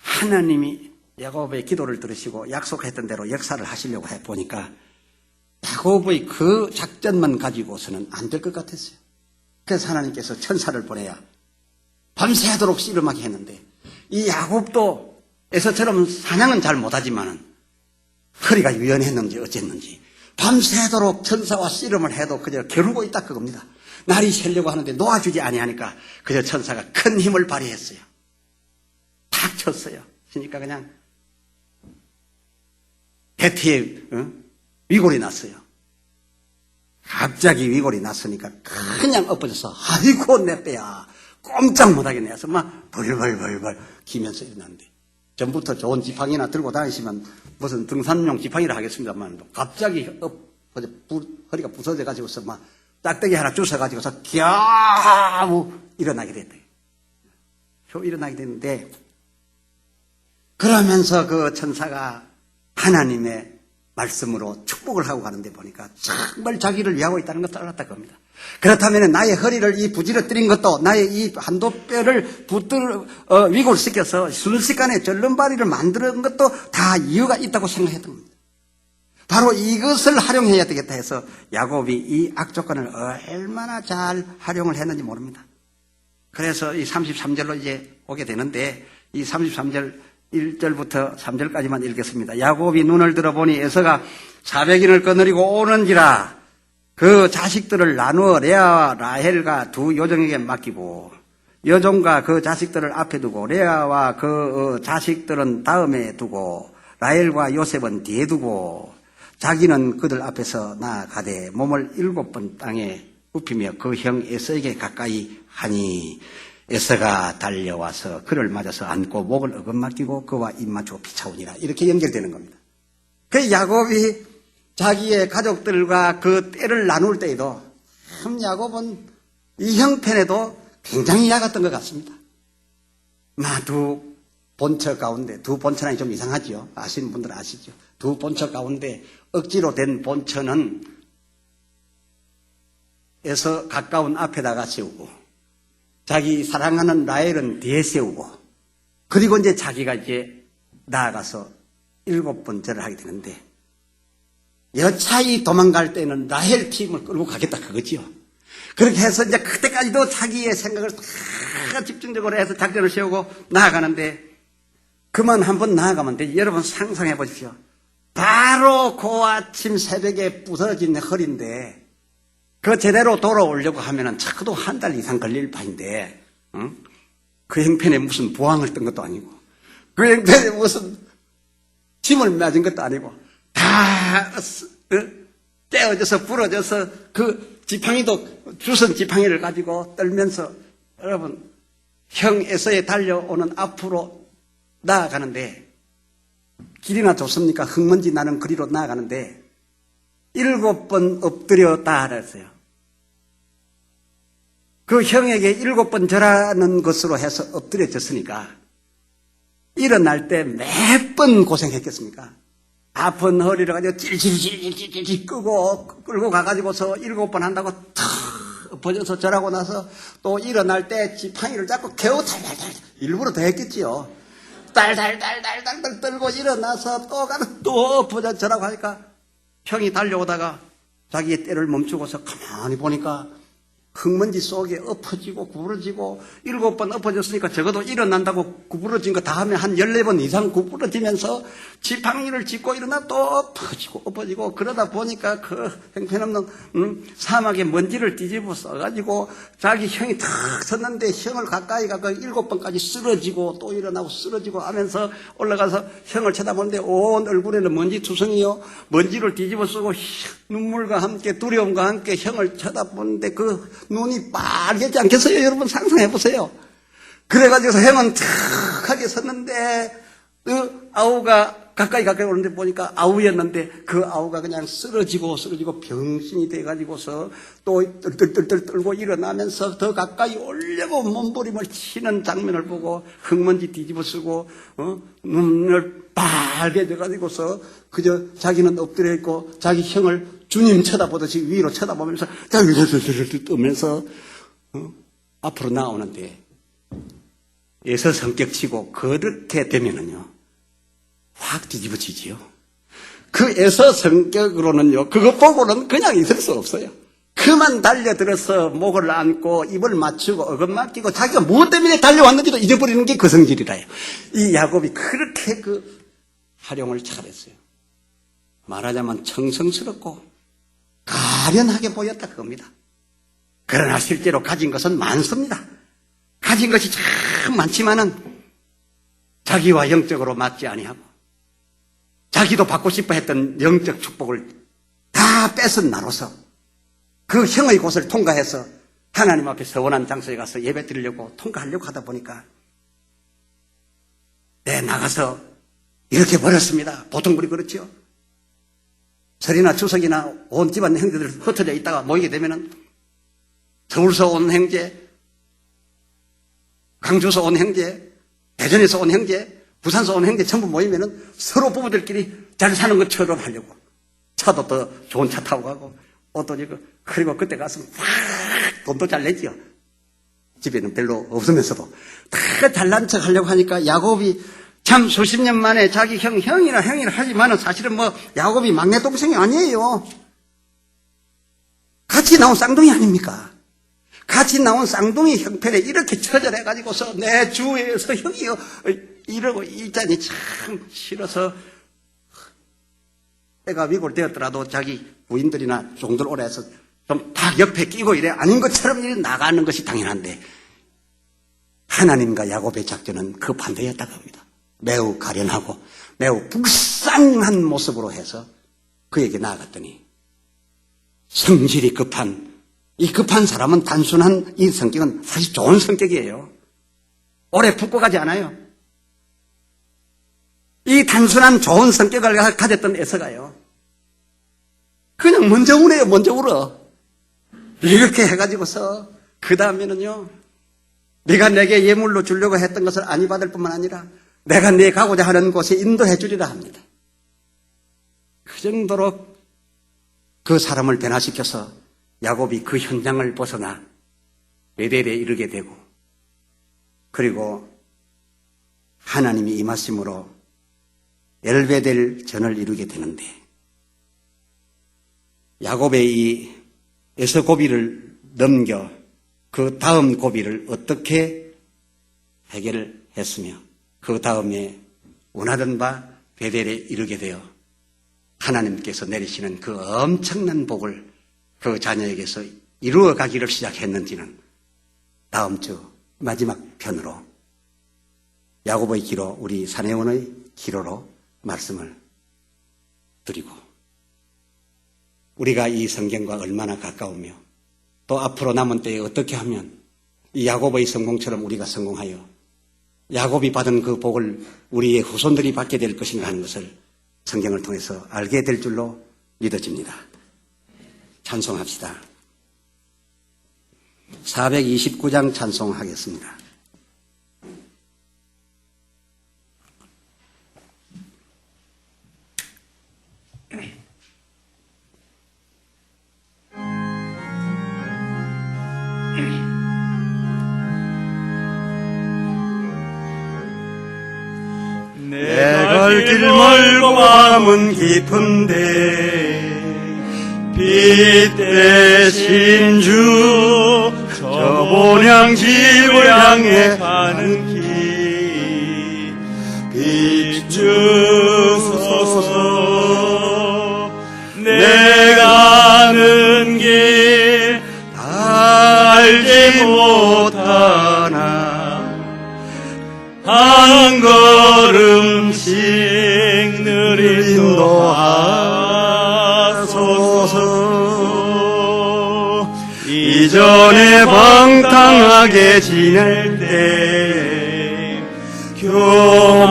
하나님이 야곱의 기도를 들으시고 약속했던 대로 역사를 하시려고 해보니까 야곱의 그 작전만 가지고서는 안 될 것 같았어요. 그래서 하나님께서 천사를 보내야 밤새도록 씨름하게 했는데 이 야곱도 에서처럼 사냥은 잘 못하지만은 허리가 유연했는지 어쨌는지 밤새도록 천사와 씨름을 해도 그저 겨루고 있다 그겁니다. 날이 새려고 하는데 놓아주지 아니하니까 그저 천사가 큰 힘을 발휘했어요. 탁 쳤어요. 그러니까 그냥 배트에 위골이 났어요. 갑자기 위골이 났으니까 그냥 엎어져서 아이고 내 빼야 꼼짝 못하겠네. 막 벌벌벌벌 기면서 일어났는데 전부터 좋은 지팡이나 들고 다니시면 무슨 등산용 지팡이를 하겠습니다만 갑자기 허리가 부서져 가지고서 막 짝대기 하나 주워가지고서 겨우 일어나게 됐대. 겨우 일어나게 됐는데, 그러면서 그 천사가 하나님의 말씀으로 축복을 하고 가는데 보니까 정말 자기를 위하고 있다는 것을 알았다 겁니다. 그렇다면 나의 허리를 이 부지러뜨린 것도, 나의 이 한도뼈를 위골시켜서 순식간에 절름발이를 만드는 것도 다 이유가 있다고 생각했던 겁니다. 바로 이것을 활용해야 되겠다 해서 야곱이 이 악조건을 얼마나 잘 활용을 했는지 모릅니다. 그래서 이 33절로 이제 오게 되는데, 이 33절 1절부터 3절까지만 읽겠습니다. 야곱이 눈을 들어보니 에서가 400인을 거느리고 오는지라 그 자식들을 나누어 레아와 라헬과 두 요정에게 맡기고 여종과 그 자식들을 앞에 두고 레아와 그 자식들은 다음에 두고 라헬과 요셉은 뒤에 두고 자기는 그들 앞에서 나아가되 몸을 7번 땅에 굽히며 그 형 에서에게 가까이 하니 에서가 달려와서 그를 맞아서 안고 목을 어긋맞기고 그와 입 맞추고 피차오니라. 이렇게 연결되는 겁니다. 그 야곱이 자기의 가족들과 그 때를 나눌 때에도 참 야곱은 이 형편에도 굉장히 약했던 것 같습니다. 두 본처 가운데, 두 본처는 좀 이상하죠. 아시는 분들은 아시죠. 두 본처 가운데 억지로 된 본처는 에서 가까운 앞에다가 세우고 자기 사랑하는 라헬은 뒤에 세우고, 그리고 이제 자기가 이제 나아가서 7번 절을 하게 되는데, 여차히 도망갈 때는 라헬 팀을 끌고 가겠다 그거지요. 그렇게 해서 이제 그때까지도 자기의 생각을 다 집중적으로 해서 작전을 세우고 나아가는데, 그만 한번 나아가면 돼. 여러분 상상해 보십시오. 바로 그 아침 새벽에 부서진 허리인데, 그 제대로 돌아오려고 하면은 적어도 한 달 이상 걸릴 판인데, 응? 그 형편에 무슨 부항을 뜬 것도 아니고, 그 형편에 무슨 짐을 맞은 것도 아니고, 다 떼어져서 부러져서 그 지팡이도 주선 지팡이를 가지고 떨면서, 여러분 형 에서에 달려오는 앞으로 나아가는데, 길이나 좁습니까? 흙먼지 나는 거리로 나아가는데 7번 엎드렸다 그랬어요. 그 형에게 7번 절하는 것으로 해서 엎드려졌으니까 일어날 때 몇 번 고생했겠습니까? 아픈 허리를 가지고 찔찔찔찔찔 끌고 가가지고서 7번 한다고 탁 엎어져서 절하고 나서 또 일어날 때 지팡이를 잡고 겨우 달달달, 일부러 더 했겠지요. 달달달달달 떨고 일어나서 또 가서 또 엎어져 절하고 하니까 형이 달려오다가 자기의 때를 멈추고서 가만히 보니까 흙먼지 속에 엎어지고 구부러지고 7번 엎어졌으니까 적어도 일어난다고 구부러진 거 다 하면 한 14번 이상 구부러지면서 지팡이를 짚고 일어나 또 엎어지고 그러다 보니까 그 형편없는 사막에 먼지를 뒤집어 써가지고 자기 형이 탁 섰는데 형을 가까이 가서 7번까지 쓰러지고 또 일어나고 쓰러지고 하면서 올라가서 형을 쳐다보는데 온 얼굴에는 먼지 투성이요. 먼지를 뒤집어 쓰고 눈물과 함께 두려움과 함께 형을 쳐다보는데 그 눈이 빨개지 않겠어요? 여러분 상상해 보세요. 그래가지고 형은 탁하게 섰는데 그 아우가 가까이 오는데 보니까 아우였는데 그 아우가 그냥 쓰러지고 병신이 돼가지고서 또 뜰뜰뜰 떨고 일어나면서 더 가까이 오려고 몸부림을 치는 장면을 보고 흙먼지 뒤집어 쓰고 눈을 빨개 돼가지고서 그저 자기는 엎드려 있고 자기 형을 주님 쳐다보듯이 위로 쳐다보면서 뜨면서 앞으로 나오는데 예서 성격치고 그렇게 되면은요 확 뒤집어지지요. 그 에서 성격으로는요 그거 보고는 그냥 있을 수 없어요. 그만 달려들어서 목을 안고 입을 맞추고 어긋맞기고 자기가 무엇 때문에 달려왔는지도 잊어버리는 게 그 성질이라요. 이 야곱이 그렇게 그 활용을 잘했어요. 말하자면 청성스럽고 가련하게 보였다 그겁니다. 그러나 실제로 가진 것은 많습니다. 가진 것이 참 많지만은 자기와 영적으로 맞지 아니하고 자기도 받고 싶어 했던 영적 축복을 다 뺏은 나로서 그 형의 곳을 통과해서 하나님 앞에 서원한 장소에 가서 예배 드리려고 통과하려고 하다 보니까 나가서 이렇게 버렸습니다. 보통 우리 그렇죠. 설이나 추석이나 온 집안 형제들 흩어져 있다가 모이게 되면은 서울서 온 형제, 광주에서 온 형제, 대전에서 온 형제, 부산에서 온 형제 전부 모이면은 서로 부부들끼리 잘 사는 것처럼 하려고. 차도 더 좋은 차 타고 가고, 옷도 입고, 그리고 그때 가서 확 돈도 잘 내지요. 집에는 별로 없으면서도. 다 잘난 척 하려고 하니까 야곱이 참 수십 년 만에 자기 형이라 하지만은 사실은 뭐 야곱이 막내 동생이 아니에요. 같이 나온 쌍둥이 아닙니까? 같이 나온 쌍둥이 형편에 이렇게 처절해가지고서 내 주에서 형이요 이러고 있자니 참 싫어서 애가 위골되었더라도 자기 부인들이나 종들 오래 해서 좀 다 옆에 끼고 이래 아닌 것처럼 이래 나가는 것이 당연한데 하나님과 야곱의 작전은 그 반대였다고 합니다. 매우 가련하고 매우 불쌍한 모습으로 해서 그에게 나아갔더니 성질이 급한 이 급한 사람은 단순한 이 성격은 사실 좋은 성격이에요. 오래 붙고 가지 않아요. 이 단순한 좋은 성격을 가졌던 에서가요. 그냥 먼저 우네요. 먼저 울어. 이렇게 해가지고서 그 다음에는요. 네가 내게 예물로 주려고 했던 것을 아니 받을 뿐만 아니라 내가 네 가고자 하는 곳에 인도해 주리라 합니다. 그 정도로 그 사람을 변화시켜서 야곱이 그 현장을 벗어나 베델에 이르게 되고 그리고 하나님이 임하심으로 엘베델 전을 이루게 되는데 야곱의 이 에서 고비를 넘겨 그 다음 고비를 어떻게 해결을 했으며 그 다음에 원하던 바 베델에 이르게 되어 하나님께서 내리시는 그 엄청난 복을 그 자녀에게서 이루어 가기를 시작했는지는 다음 주 마지막 편으로 야곱의 기로 우리 사내원의 기로로 말씀을 드리고 우리가 이 성경과 얼마나 가까우며 또 앞으로 남은 때에 어떻게 하면 이 야곱의 성공처럼 우리가 성공하여 야곱이 받은 그 복을 우리의 후손들이 받게 될 것인가 하는 것을 성경을 통해서 알게 될 줄로 믿어집니다. 찬송합시다. 429장 찬송하겠습니다. 내 갈 길 멀고 마음은 깊은데 빛 대신 주 저 본향 집을 향해 가는 길 비추소서 내 가는 길 다 알지 못하나 한 걸음씩 늘 인도하소서 이전에 방탕하게 지낼 때 교만하여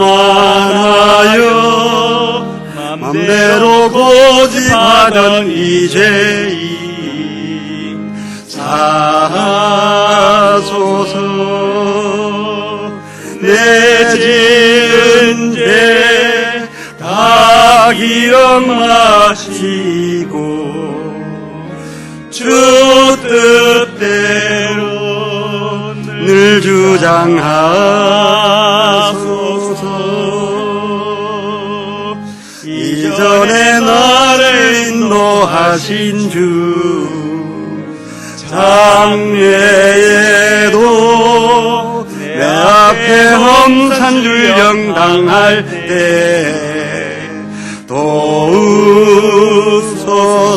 맘대로 고집하던 이제임 사소서 내 지은 죄 다 기억 마시고 주 뜻대로 늘 주장하소서 이전에 나를 인도하신 주 장래에도 내 앞에 험산줄령 당할 때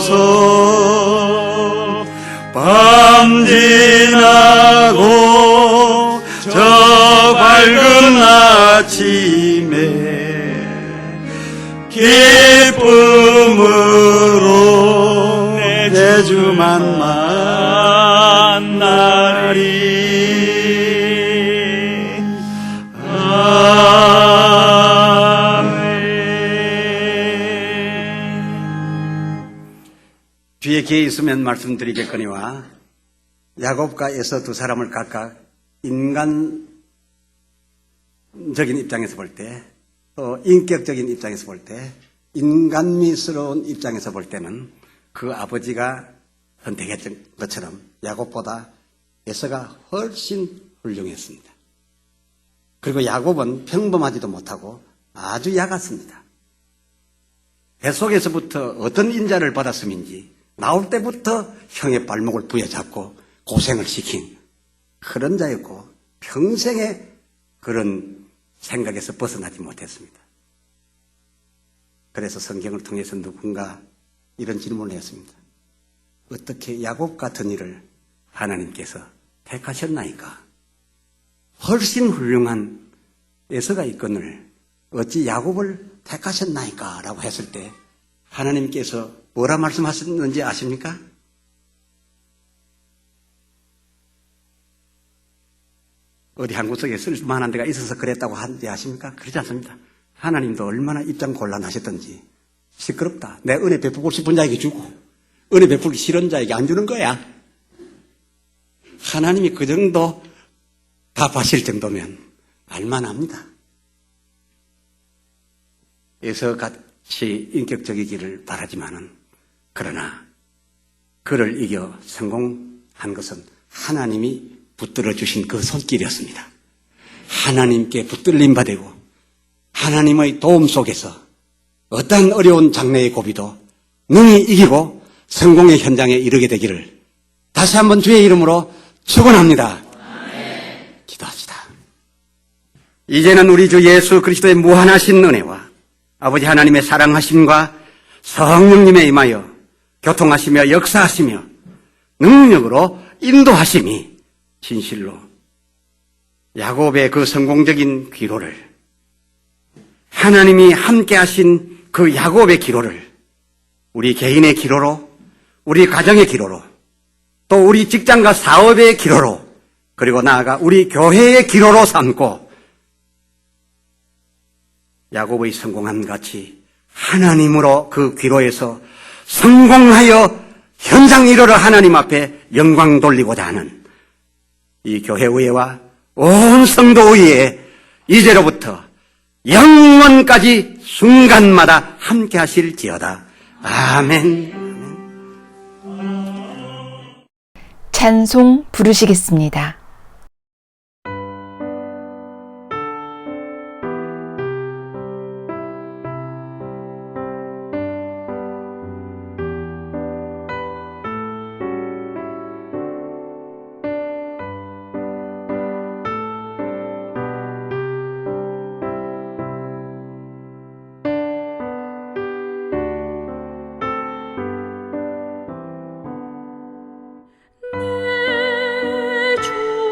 도우소서 밤 지나고 저 밝은 아침에 기쁨으로 내 주만 만나리 뒤에 기회 있으면 말씀드리겠거니와 야곱과 에서 두 사람을 각각 인간적인 입장에서 볼 때, 또 인격적인 입장에서 볼 때, 인간미스러운 입장에서 볼 때는 그 아버지가 선택했던 것처럼 야곱보다 에서가 훨씬 훌륭했습니다. 그리고 야곱은 평범하지도 못하고 아주 약았습니다. 뱃속에서부터 어떤 인자를 받았음인지 나올 때부터 형의 발목을 부여잡고 고생을 시킨 그런 자였고 평생에 그런 생각에서 벗어나지 못했습니다. 그래서 성경을 통해서 누군가 이런 질문을 했습니다. 어떻게 야곱 같은 이를 하나님께서 택하셨나이까? 훨씬 훌륭한 에서가 있거늘 어찌 야곱을 택하셨나이까? 라고 했을 때 하나님께서 뭐라 말씀하셨는지 아십니까? 어디 한 구석에 쓸만한 데가 있어서 그랬다고 하는지 아십니까? 그러지 않습니다. 하나님도 얼마나 입장 곤란하셨던지 시끄럽다. 내 은혜 베푸고 싶은 자에게 주고 은혜 베풀기 싫은 자에게 안 주는 거야. 하나님이 그 정도 답하실 정도면 알만합니다. 에서같이 인격적이기를 바라지만은 그러나 그를 이겨 성공한 것은 하나님이 붙들어 주신 그 손길이었습니다. 하나님께 붙들림 받고 하나님의 도움 속에서 어떤 어려운 장래의 고비도 능히 이기고 성공의 현장에 이르게 되기를 다시 한번 주의 이름으로 축원합니다. 기도합시다. 이제는 우리 주 예수 그리스도의 무한하신 은혜와 아버지 하나님의 사랑하심과 성령님의 임하여 교통하시며 역사하시며 능력으로 인도하심이 진실로 야곱의 그 성공적인 기로를 하나님이 함께 하신 그 야곱의 기로를 우리 개인의 기로로 우리 가정의 기로로 또 우리 직장과 사업의 기로로 그리고 나아가 우리 교회의 기로로 삼고 야곱의 성공함 같이 하나님으로 그 기로에서 성공하여 현장 이르러 하나님 앞에 영광 돌리고자 하는 이 교회의회와 온 성도의회에 이제로부터 영원까지 순간마다 함께 하실지어다. 아멘. 찬송 부르시겠습니다. 내 주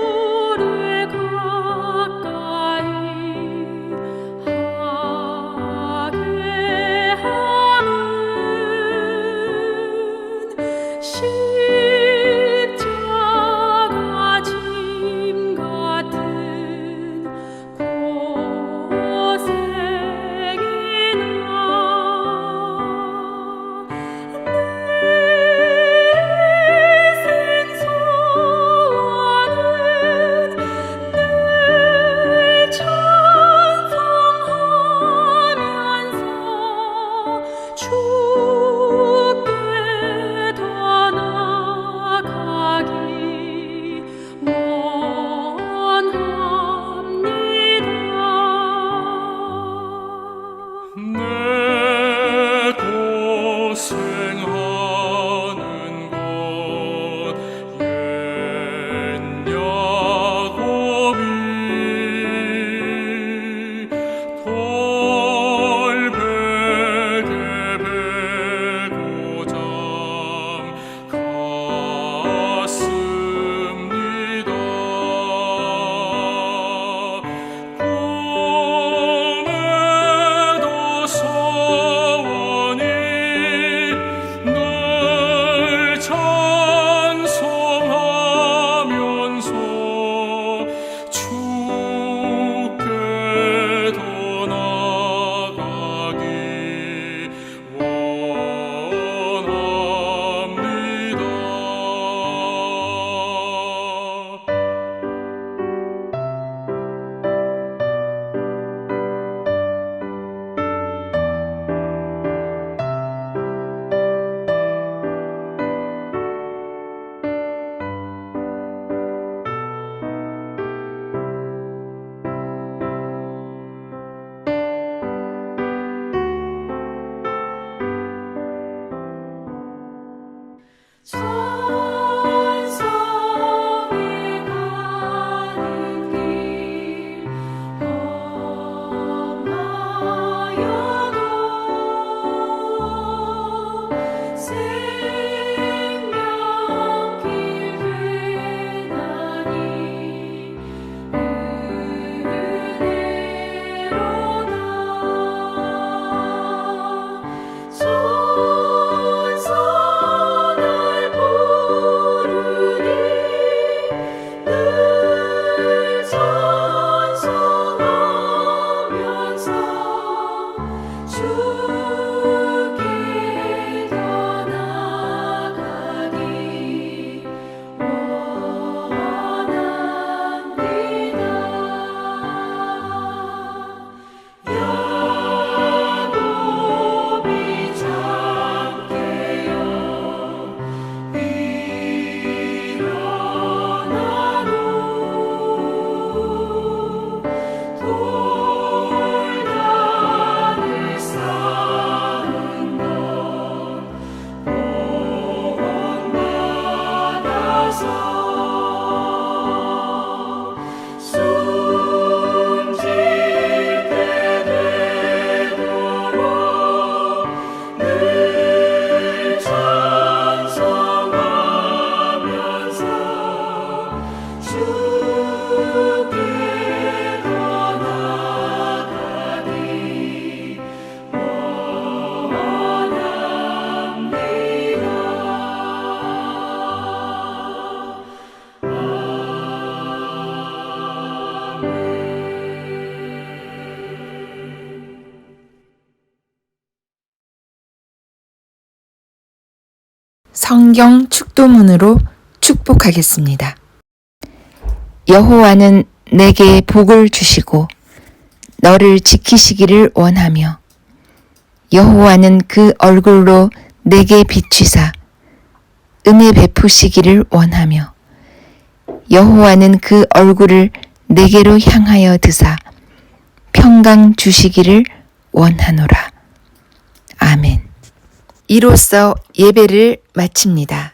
성경 축도문으로 축복하겠습니다. 여호와는 내게 복을 주시고 너를 지키시기를 원하며 여호와는 그 얼굴로 내게 비추사 은혜 베푸시기를 원하며 여호와는 그 얼굴을 내게로 향하여 드사 평강 주시기를 원하노라. 아멘. 이로써 예배를 마칩니다.